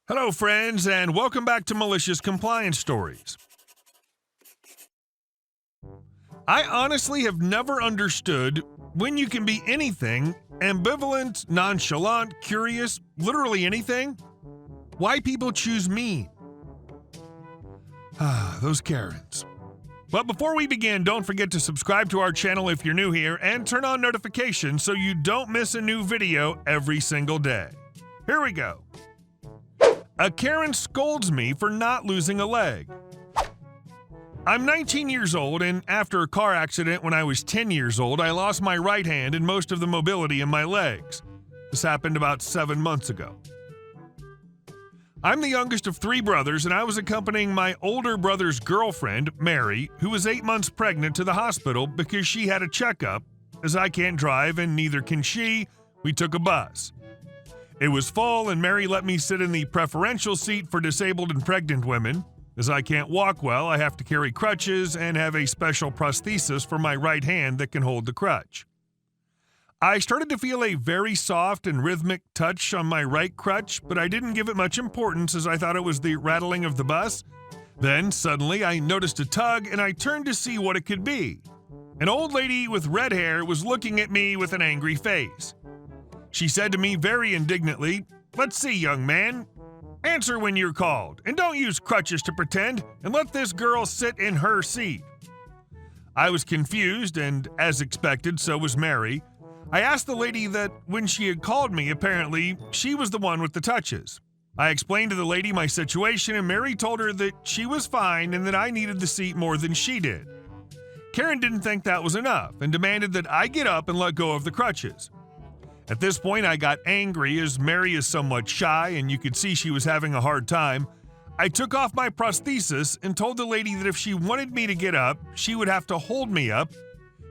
Hello, friends, and welcome back to Malicious Compliance Stories. I honestly have never understood when you can be anything, ambivalent, nonchalant, curious, literally anything, why people choose me. Those Karens. But before we begin, don't forget to subscribe to our channel if you're new here and turn on notifications so you don't miss a new video every single day. Here we go. A Karen scolds me for not losing a leg. I'm 19 years old, and after a car accident when I was 10 years old, I lost my right hand and most of the mobility in my legs. This happened about 7 months ago. I'm the youngest of 3 brothers, and I was accompanying my older brother's girlfriend, Mary, who was 8 months pregnant, to the hospital because she had a checkup. As I can't drive and neither can she, we took a bus. It was full, and Mary let me sit in the preferential seat for disabled and pregnant women. As I can't walk well, I have to carry crutches and have a special prosthesis for my right hand that can hold the crutch. I started to feel a very soft and rhythmic touch on my right crutch, but I didn't give it much importance as I thought it was the rattling of the bus. Then, suddenly, I noticed a tug, and I turned to see what it could be. An old lady with red hair was looking at me with an angry face. She said to me very indignantly, "Let's see, young man. Answer when you're called, and don't use crutches to pretend, and let this girl sit in her seat." I was confused, and as expected, so was Mary. I asked the lady that when she had called me, apparently, she was the one with the touches. I explained to the lady my situation, and Mary told her that she was fine and that I needed the seat more than she did. Karen didn't think that was enough and demanded that I get up and let go of the crutches. At this point, I got angry as Mary is somewhat shy and you could see she was having a hard time. I took off my prosthesis and told the lady that if she wanted me to get up, she would have to hold me up.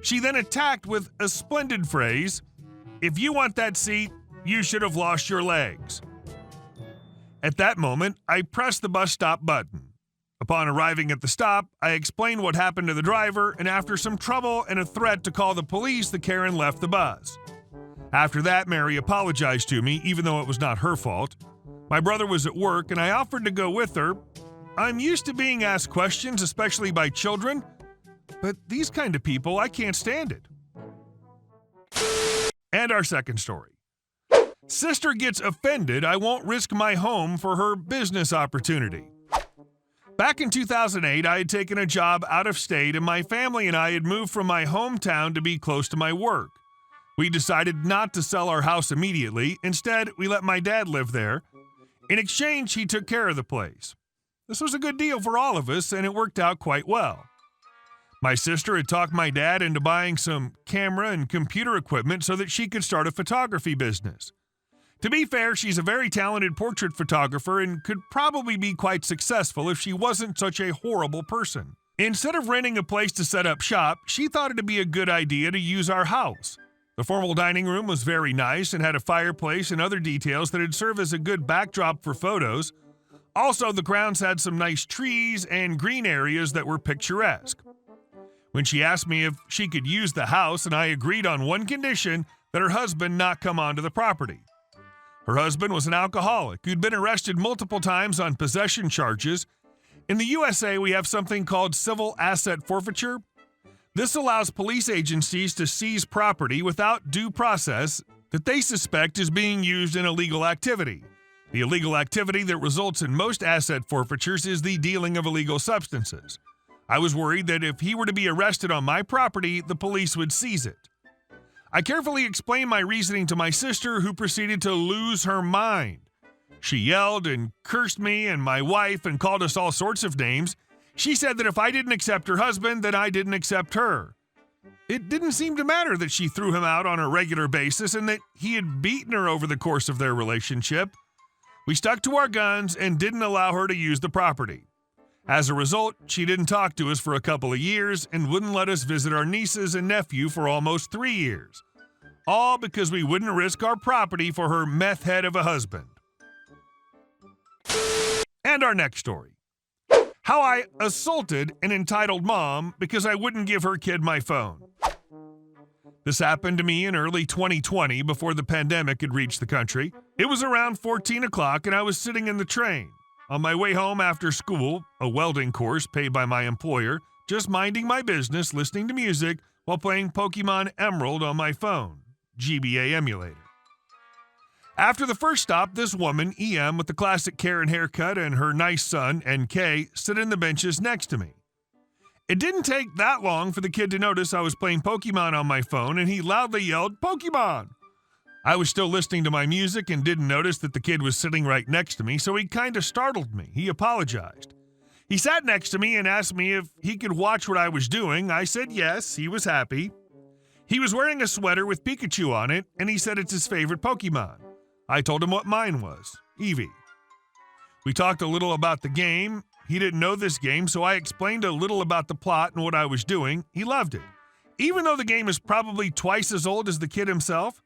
She then attacked with a splendid phrase, "If you want that seat, you should have lost your legs." At that moment, I pressed the bus stop button. Upon arriving at the stop, I explained what happened to the driver, and after some trouble and a threat to call the police, the Karen left the bus. After that, Mary apologized to me, even though it was not her fault. My brother was at work, and I offered to go with her. I'm used to being asked questions, especially by children, but these kind of people, I can't stand it. And our second story. Sister gets offended I won't risk my home for her business opportunity. Back in 2008, I had taken a job out of state, and my family and I had moved from my hometown to be close to my work. We decided not to sell our house immediately. Instead, we let my dad live there. In exchange, he took care of the place. This was a good deal for all of us, and it worked out quite well. My sister had talked my dad into buying some camera and computer equipment so that she could start a photography business. To be fair, she's a very talented portrait photographer and could probably be quite successful if she wasn't such a horrible person. Instead of renting a place to set up shop, she thought it'd be a good idea to use our house. The formal dining room was very nice and had a fireplace and other details that would serve as a good backdrop for photos. Also, the grounds had some nice trees and green areas that were picturesque. When she asked me if she could use the house, and I agreed on one condition, that her husband not come onto the property. Her husband was an alcoholic who'd been arrested multiple times on possession charges. In the USA, we have something called civil asset forfeiture. This allows police agencies to seize property without due process that they suspect is being used in illegal activity. The illegal activity that results in most asset forfeitures is the dealing of illegal substances. I was worried that if he were to be arrested on my property, the police would seize it. I carefully explained my reasoning to my sister, who proceeded to lose her mind. She yelled and cursed me and my wife and called us all sorts of names. She said that if I didn't accept her husband, then I didn't accept her. It didn't seem to matter that she threw him out on a regular basis and that he had beaten her over the course of their relationship. We stuck to our guns and didn't allow her to use the property. As a result, she didn't talk to us for a couple of years and wouldn't let us visit our nieces and nephew for almost 3 years. All because we wouldn't risk our property for her meth head of a husband. And our next story. How I assaulted an entitled mom because I wouldn't give her kid my phone. This happened to me in early 2020 before the pandemic had reached the country. It was around 14 o'clock and I was sitting in the train. On my way home after school, a welding course paid by my employer, just minding my business, listening to music while playing Pokemon Emerald on my phone, GBA emulator. After the first stop, this woman, EM, with the classic Karen haircut and her nice son, NK, stood in the benches next to me. It didn't take that long for the kid to notice I was playing Pokemon on my phone, and he loudly yelled, "Pokemon!" I was still listening to my music and didn't notice that the kid was sitting right next to me, so he kind of startled me. He apologized. He sat next to me and asked me if he could watch what I was doing. I said yes, he was happy. He was wearing a sweater with Pikachu on it, and he said it's his favorite Pokemon. I told him what mine was, Eevee. We talked a little about the game. He didn't know this game, so I explained a little about the plot and what I was doing. He loved it. Even though the game is probably twice as old as the kid himself,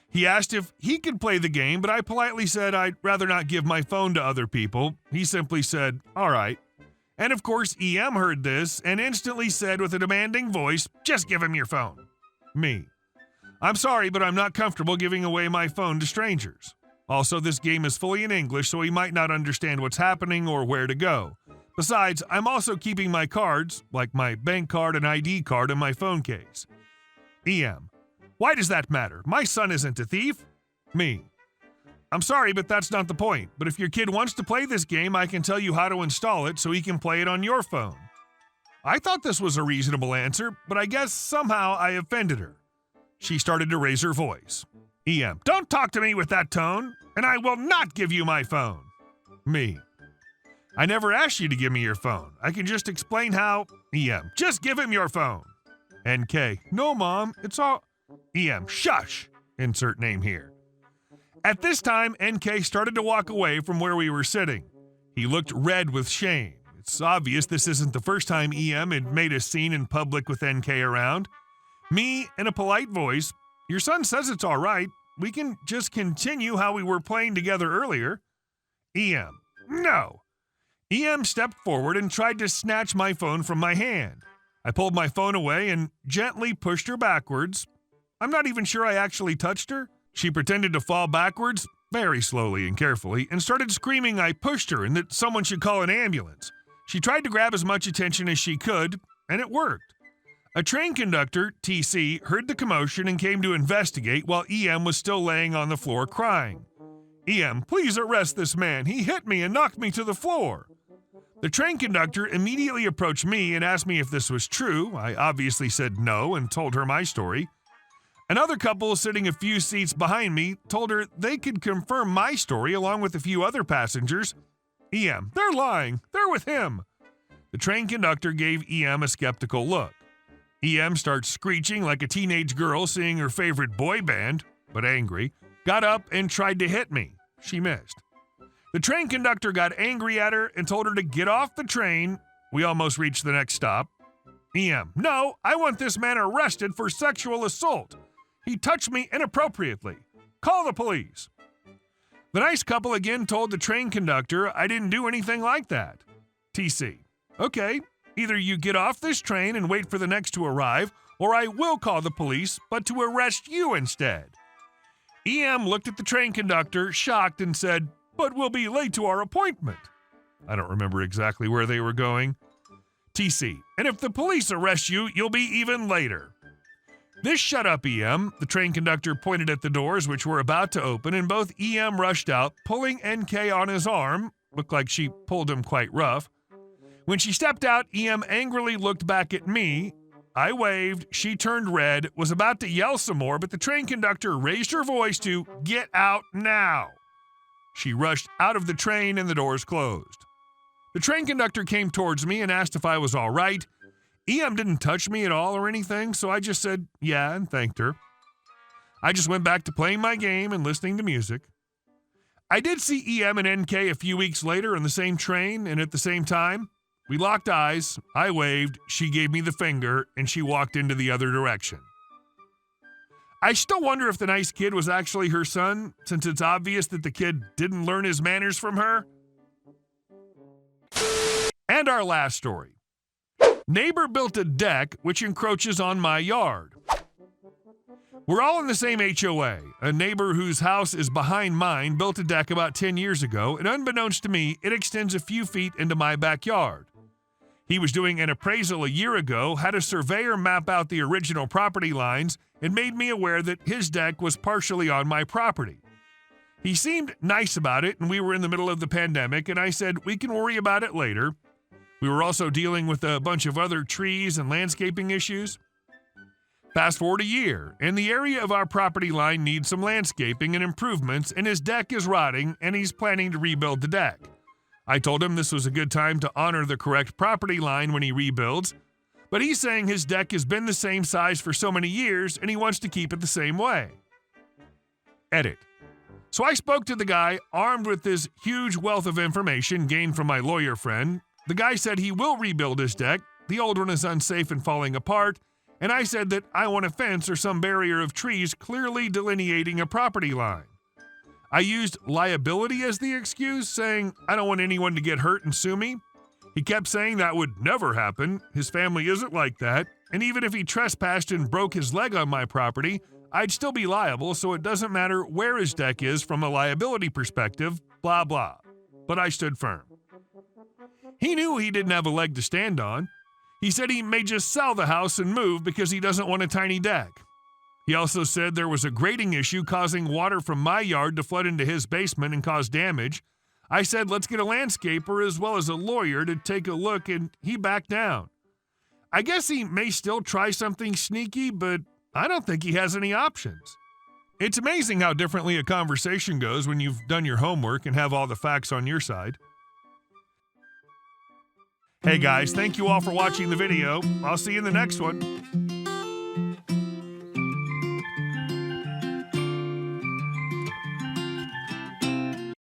he asked if he could play the game, but I politely said I'd rather not give my phone to other people. He simply said, "All right." And of course, EM heard this and instantly said with a demanding voice, "Just give him your phone." Me. "I'm sorry, but I'm not comfortable giving away my phone to strangers. Also, this game is fully in English, so he might not understand what's happening or where to go. Besides, I'm also keeping my cards, like my bank card and ID card, in my phone case." EM. "Why does that matter? My son isn't a thief." Me. "I'm sorry, but that's not the point. But if your kid wants to play this game, I can tell you how to install it so he can play it on your phone." I thought this was a reasonable answer, but I guess somehow I offended her. She started to raise her voice. EM. "Don't talk to me with that tone, and I will not give you my phone." Me. "I never asked you to give me your phone. I can just explain how." EM. "Just give him your phone." NK. "No, Mom, it's all..." EM. "Shush!" Insert name here. At this time, NK started to walk away from where we were sitting. He looked red with shame. It's obvious this isn't the first time EM had made a scene in public with NK around. Me, in a polite voice, "Your son says it's all right. We can just continue how we were playing together earlier." EM. "No." EM stepped forward and tried to snatch my phone from my hand. I pulled my phone away and gently pushed her backwards. I'm not even sure I actually touched her. She pretended to fall backwards, very slowly and carefully, and started screaming I pushed her and that someone should call an ambulance. She tried to grab as much attention as she could, and it worked. A train conductor, TC, heard the commotion and came to investigate while EM was still laying on the floor crying. EM, "Please arrest this man. He hit me and knocked me to the floor." The train conductor immediately approached me and asked me if this was true. I obviously said no and told her my story. Another couple sitting a few seats behind me told her they could confirm my story along with a few other passengers. EM, "They're lying. They're with him." The train conductor gave EM a skeptical look. EM starts screeching like a teenage girl seeing her favorite boy band, but angry, got up and tried to hit me. She missed. The train conductor got angry at her and told her to get off the train. We almost reached the next stop. EM, "No, I want this man arrested for sexual assault. He touched me inappropriately. Call the police." The nice couple again told the train conductor I didn't do anything like that. TC, "Okay, either you get off this train and wait for the next to arrive, or I will call the police, but to arrest you instead." EM looked at the train conductor, shocked, and said, "But we'll be late to our appointment." I don't remember exactly where they were going. TC, "And if the police arrest you, you'll be even later." This shut up EM. The train conductor pointed at the doors, which were about to open, and both EM rushed out, pulling NK on his arm. Looked like she pulled him quite rough. When she stepped out, EM angrily looked back at me. I waved, she turned red, was about to yell some more, but the train conductor raised her voice to "Get out now." She rushed out of the train and the doors closed. The train conductor came towards me and asked if I was all right. EM didn't touch me at all or anything, so I just said yeah and thanked her. I just went back to playing my game and listening to music. I did see EM and NK a few weeks later on the same train and at the same time. We locked eyes, I waved, she gave me the finger, and she walked into the other direction. I still wonder if the nice kid was actually her son, since it's obvious that the kid didn't learn his manners from her. And our last story. Neighbor built a deck which encroaches on my yard. We're all in the same HOA. A neighbor whose house is behind mine built a deck about 10 years ago, and unbeknownst to me, it extends a few feet into my backyard. He was doing an appraisal a year ago, had a surveyor map out the original property lines, and made me aware that his deck was partially on my property. He seemed nice about it, and we were in the middle of the pandemic, and I said, we can worry about it later. We were also dealing with a bunch of other trees and landscaping issues. Fast forward a year, and the area of our property line needs some landscaping and improvements, and his deck is rotting, and he's planning to rebuild the deck. I told him this was a good time to honor the correct property line when he rebuilds, but he's saying his deck has been the same size for so many years, and he wants to keep it the same way. Edit. So I spoke to the guy, armed with this huge wealth of information gained from my lawyer friend. The guy said he will rebuild his deck, the old one is unsafe and falling apart, and I said that I want a fence or some barrier of trees clearly delineating a property line. I used liability as the excuse, saying I don't want anyone to get hurt and sue me. He kept saying that would never happen, his family isn't like that, and even if he trespassed and broke his leg on my property, I'd still be liable, so it doesn't matter where his deck is from a liability perspective, blah blah. But I stood firm. He knew he didn't have a leg to stand on. He said he may just sell the house and move because he doesn't want a tiny deck. He also said there was a grading issue causing water from my yard to flood into his basement and cause damage. I said, let's get a landscaper as well as a lawyer to take a look, and he backed down. I guess he may still try something sneaky, but I don't think he has any options. It's amazing how differently a conversation goes when you've done your homework and have all the facts on your side. Hey guys, thank you all for watching the video. I'll see you in the next one.